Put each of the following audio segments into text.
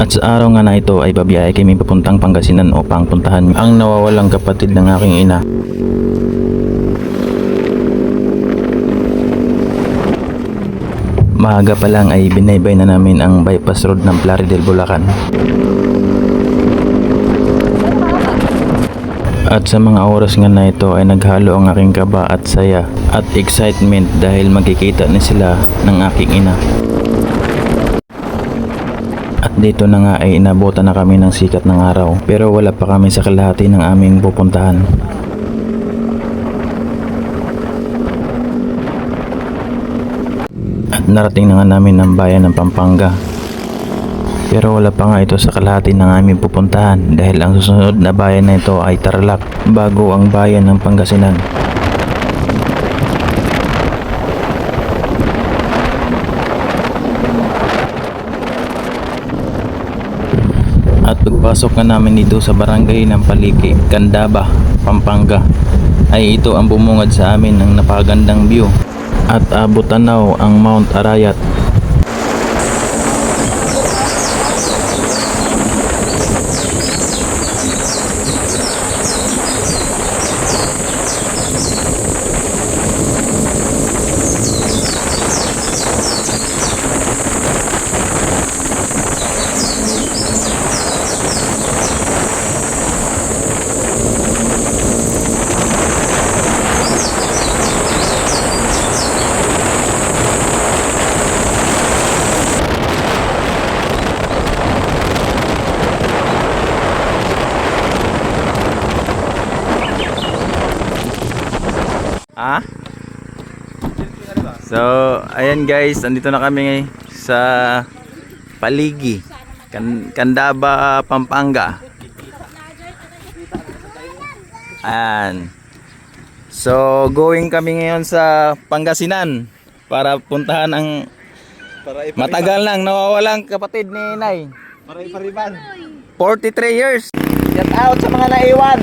At sa araw nga na ito ay babiyahe kami papuntang Pangasinan upang puntahan ang nawawalang kapatid ng aking ina. Maaga pa lang ay binaybay na namin ang bypass road ng Plaridel, Bulacan. At sa mga oras nga na ito ay naghalo ang aking kaba at saya at excitement dahil magkikita na sila ng aking ina. At dito na nga ay inabutan na kami ng sikat ng araw, pero wala pa kami sa kalahati ng aming pupuntahan. At narating na nga namin ang bayan ng Pampanga. Pero wala pa nga ito sa kalahati ng aming pupuntahan dahil ang susunod na bayan na ito ay Tarlac bago ang bayan ng Pangasinan. At pagpasok na namin dito sa barangay ng Paliki, Candaba, Pampanga, ay ito ang bumungad sa amin ng napakagandang view at abot tanaw ang Mount Arayat. Ah? So, ayan guys, andito na kami sa Paligi, Candaba, Pampanga. Ayan. So, going kami ngayon sa Pangasinan para puntahan ang matagal nang nawawalang kapatid ni Nay. 43 years. Shout out sa mga naiwan.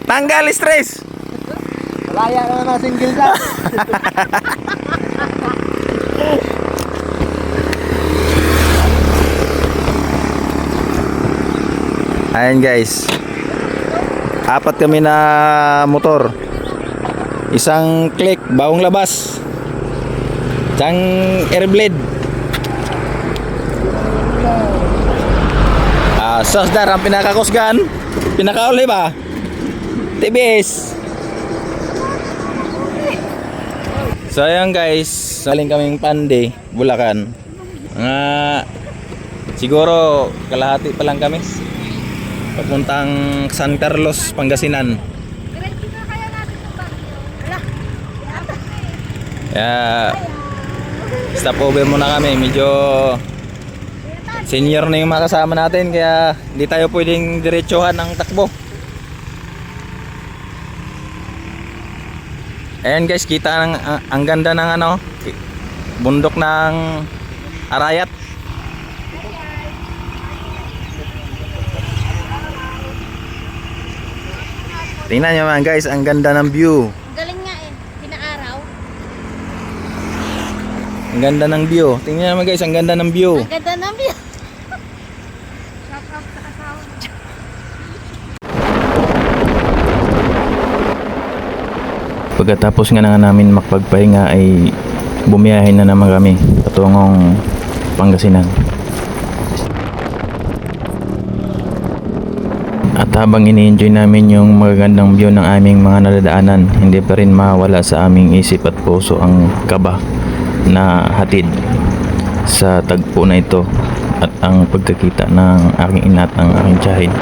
Tanggal stress. Malaya naman na single na. Ayan guys, 4 kami na motor, isang click, bagong labas, isang airblade. Sasdar ang pinakakusgan, pinakauli ba? TBS. So ayan guys, saling kaming Pande, Bulacan. Siguro kalahati pa lang kami papuntang San Carlos, Pangasinan. Kaya stopover muna kami, medyo senior na yung mga kasama natin kaya hindi tayo pwedeng diretsuhan ng takbo. Ayan guys, kita ang ganda ng bundok ng Arayat. Tingnan nyo man guys, ang ganda ng view. Galing nga eh, pinaaraw. Ang ganda ng view. Tingnan nyo man guys, ang ganda ng view. Ang ganda ng view. Shout out sa asawa. Pagkatapos nga na namin makapagpahinga ay bumiyahin na naman kami patungong Pangasinan. At habang ini-enjoy namin yung magagandang view ng aming mga nadadaanan, hindi pa rin mawala sa aming isip at puso ang kaba na hatid sa tagpo na ito at ang pagkakita ng aking ina at ang aking tiyahin.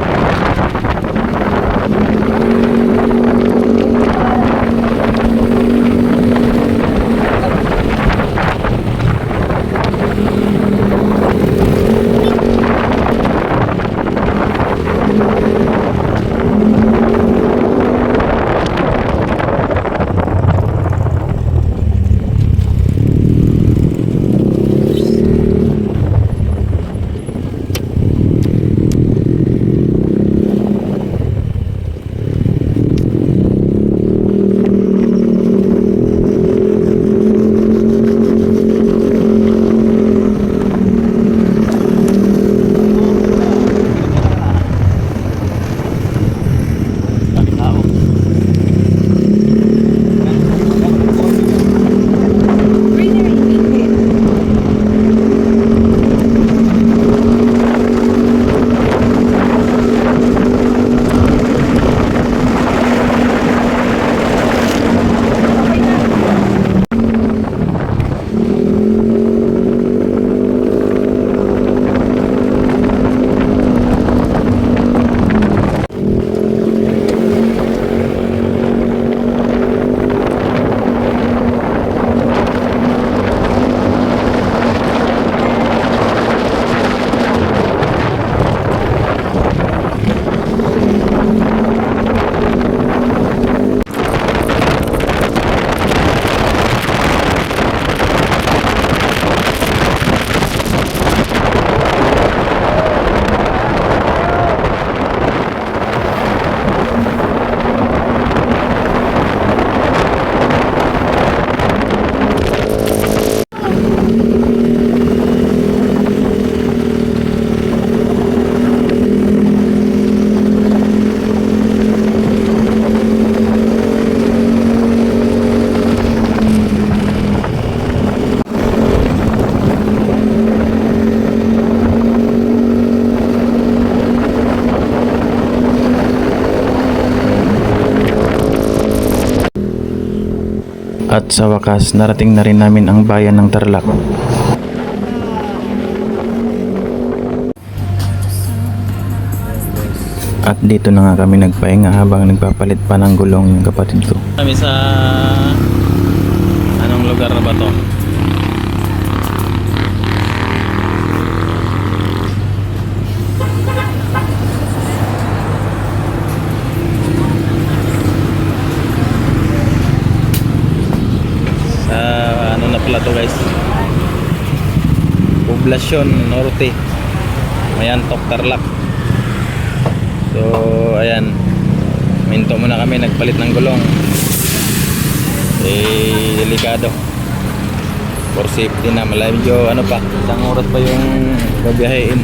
At sa wakas, narating na rin namin ang bayan ng Tarlac. At dito na nga kami nagpahinga habang nagpapalit pa ng gulong yung kapatid ko. Kami sa anong lugar na ba to? Sa ano na pala to guys? Poblasyon Norte, Mayantok, Tarlac. So ayan, minto muna kami, nagpalit ng gulong. Delikado for safety na, medyo ano pa, isang oras pa yung babiyahin.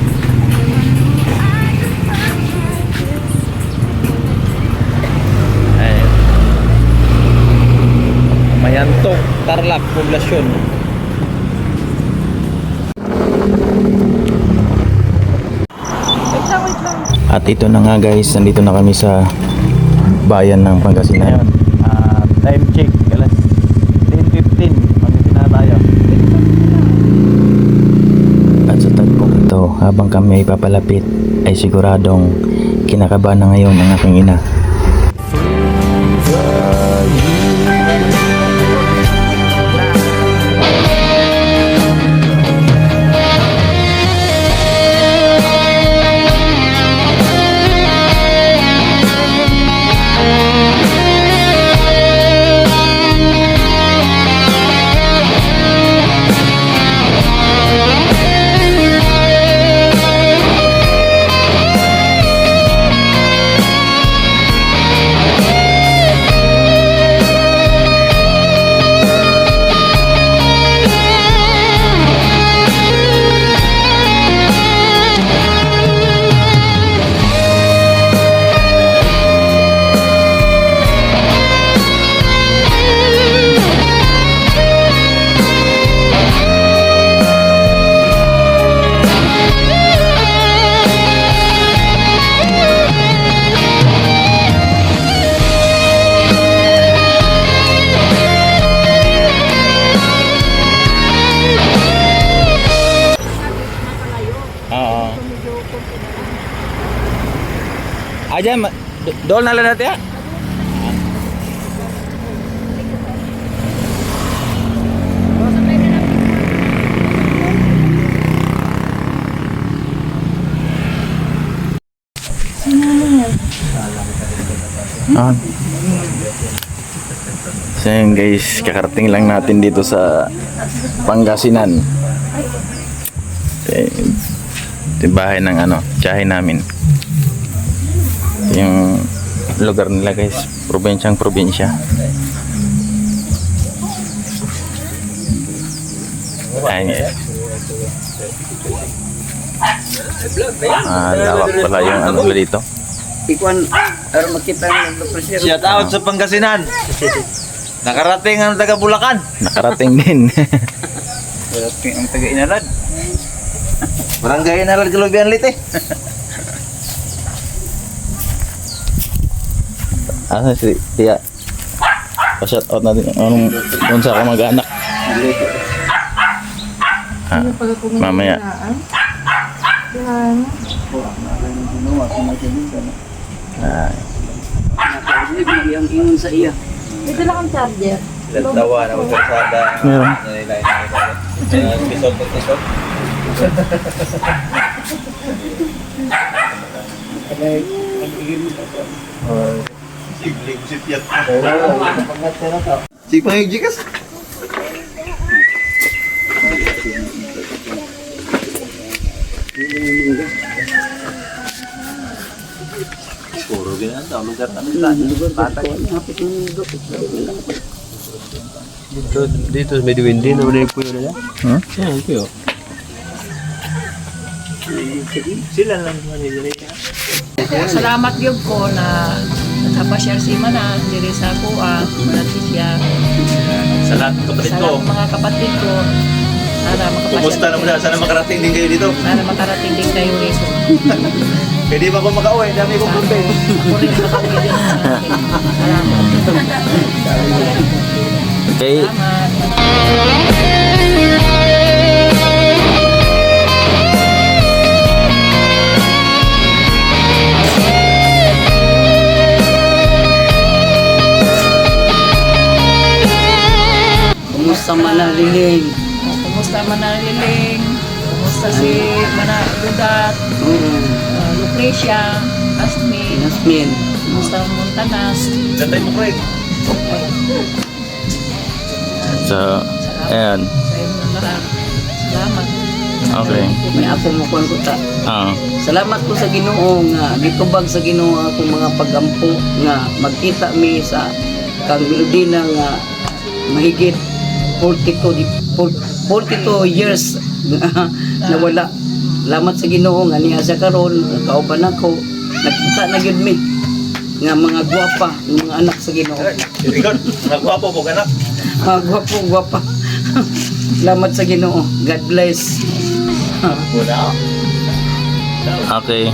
Ayan, Mayantok, Tarlac, poblasyon. At ito na nga guys, nandito na kami sa bayan ng Pangasinan. Time check, alas 10:15, Pangasinan na tayo. At sa tagpong ito, habang kami ay papalapit, ay siguradong kinakabahan na ngayon ang aking ina. Aja, dol na lang natin ya. So yun guys, kakarating lang natin dito sa Pangasinan. Ito bahay ng ano, tiyahin namin. Yung lugar nila guys, probinsyang probinsya. Ayan guys. Lawak pala yung ano nila dito. Ikuan, para makita ng presyo. Shout out sa Pangasinan. Nakarating ang taga Bulacan. Nakarating din. Ang taga Inarad. Barangay Inarad, Galubian Lite. Asa si Tia? Pa-shout out natin anong kung sa kamag-anak. Mamaya. Ang ingon sa iya. Dito lang ang charger. Tawa na magkasada. Meron. Pisot. Si Pangjikas. Puro ganyan daw lugar namin. Dito medyo windy na wala yung puyo na yan. Yan, puyo. Sila lang nila. Salamat gyud ko na nakapashare si Mana diri sa kuha, malati siya. Sa lahat ng kapatid Sa ko. lahat ng mga kapatid ko. Sana makapashare. Kumusta naman na? Sana makarating din kayo dito. Sana makarating din kayo rito. Pwede ba ako makauwi? Dami kong punta eh. Ako rin makapili din. Salamat. Okay. Salamat. Kumusta manaliling? Kumusta Manaliling? Kumusta si Dudat? Lucrecia? Asmin? Nasmin. Kumusta Montanas? Gantay mo, Craig. So, ayan. Sa inyong lahat. Salamat. Okay. May ako mo kuwan ko ta. Ah. Salamat ko sa Ginoo nga gitubag sa Ginoo akong mga pagampo nga magkita mi sa kang Melodina nga mahigit 42 years na wala. Salamat sa Ginoo nga niya sa karon kauban ako nakita na gyud mi nga mga gwapa ng mga anak sa Ginoo. Very good. Nagwapo po, anak. Mga gwapa. Salamat sa Ginoo. God bless. Wala. Okay.